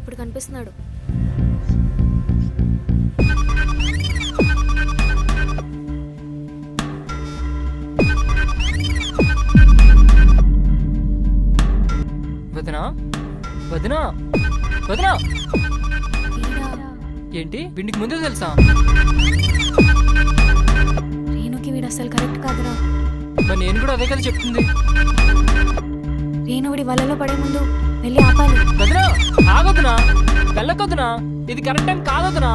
ఇప్పుడు కనిపిస్తున్నాడు. వదినా వదినా వదినా వీడా? ఏంటి వీడికి ముందే తెలుసా? రేణుకి వీడు అసలు కరెక్ట్ కాదురా. మరి నేను కూడా అదే కదా చెప్తుంది. రేణు వీడి వలలో పడే ముందు వెళ్ళి ఆపాలి. వదినా ఆగొద్దునా, వెళ్ళకొద్దునా, ఇది కరెక్ట్ టైం కాదొద్దునా.